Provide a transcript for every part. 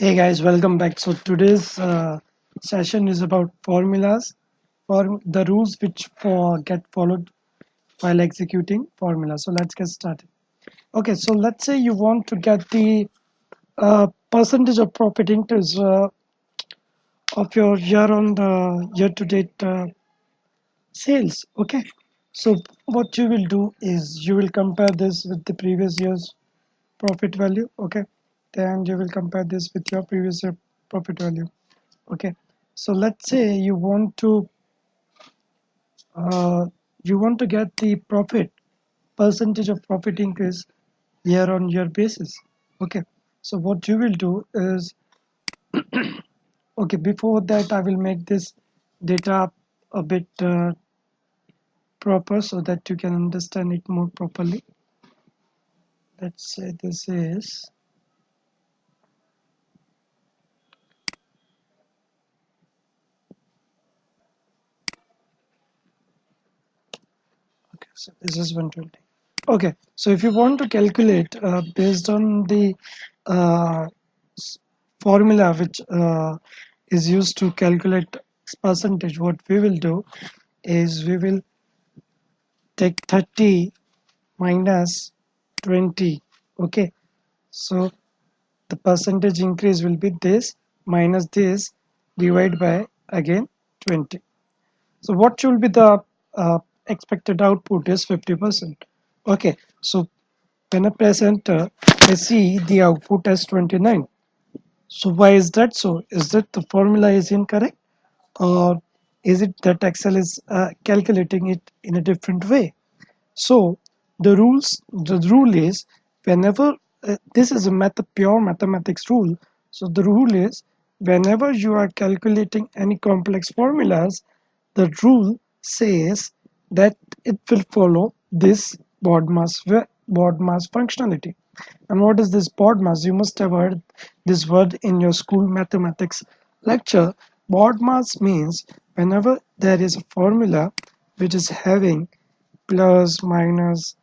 Hey guys, welcome back. So today's session is about formulas, for the rules which get followed while executing formulas. So let's get started. Okay, so let's say you want to get the percentage of profit increase of your year on the year-to-date sales. Okay, so what you will do is you will compare this with the previous year's profit value. Okay, then you will compare this with your previous year profit value. Okay, so let's say uh, you want to get the profit percentage of profit increase year on year basis. Okay, so what you will do is, okay, before that I will make this data a bit proper so that you can understand it more properly. Let's say this is, okay, so this is 120. Okay, so if you want to calculate based on the uh, formula which is used to calculate percentage, what we will do is we will take 30 minus 20. Okay, so the percentage increase will be this minus this divided by again 20. So what should be the expected output is 50%. Okay, so when I press enter, I see the output as 29. So why is that so? Is that the formula is incorrect, or is it that Excel is calculating it in a different way? So the rule is whenever this is a pure mathematics rule. So the rule is whenever you are calculating any complex formulas, the rule says that it will follow this Bodmas functionality. And what is this Bodmas? You must have heard this word in your school mathematics lecture. Bodmas means whenever there is a formula which is having plus, minus,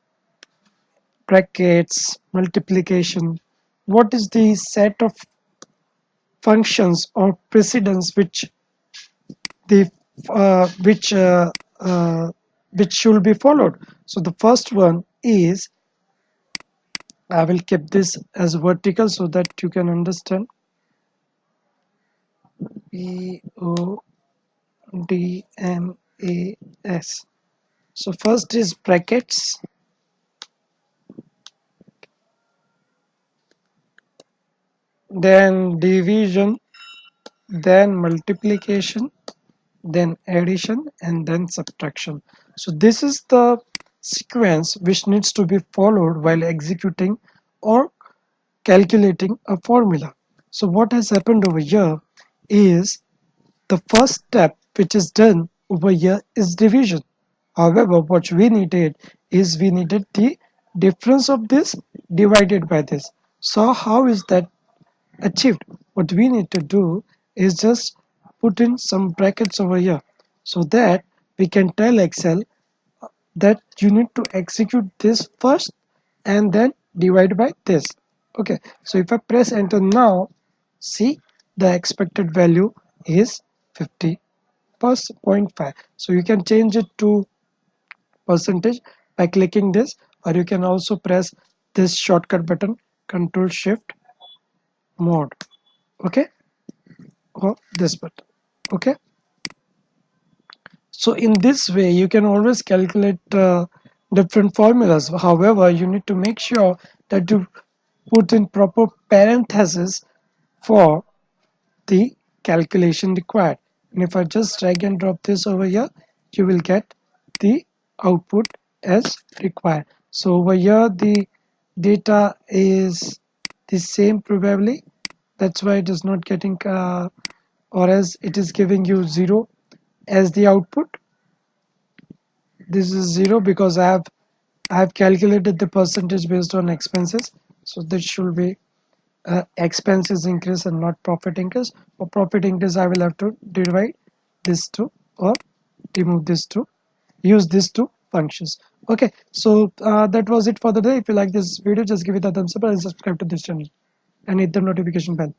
brackets, multiplication. What is the set of functions or precedence the uh, which uh, uh, which should be followed? So the first one is, I will keep this as vertical so that you can understand. Bodmas. So first is brackets, then division, then multiplication, then addition, and then subtraction. So this is the sequence which needs to be followed while executing or calculating a formula. So what has happened over here is the first step which is done over here is division. However, what we needed is we needed the difference of this divided by this. So how is that achieved? What we need to do is just put in some brackets over here so that we can tell Excel that you need to execute this first and then divide by this. Okay, so if I press enter now, see, the expected value is 50 plus 0.5. So you can change it to percentage by clicking this, or you can also press this shortcut button Control Shift Mod. Okay, or this button. Okay, so in this way you can always calculate different formulas. However, you need to make sure that you put in proper parentheses for the calculation required. And if I just drag and drop this over here, you will get the output as required. So over here the data is the same probably, that's why it is not getting or as it is giving you 0 as the output. This is 0 because I have calculated the percentage based on expenses, so this should be expenses increase and not profit increase. For profit increase, I will have to divide this two or remove this two, use these two functions. Okay, so that was it for the day. If you like this video, just give it a thumbs up and subscribe to this channel and hit the notification bell.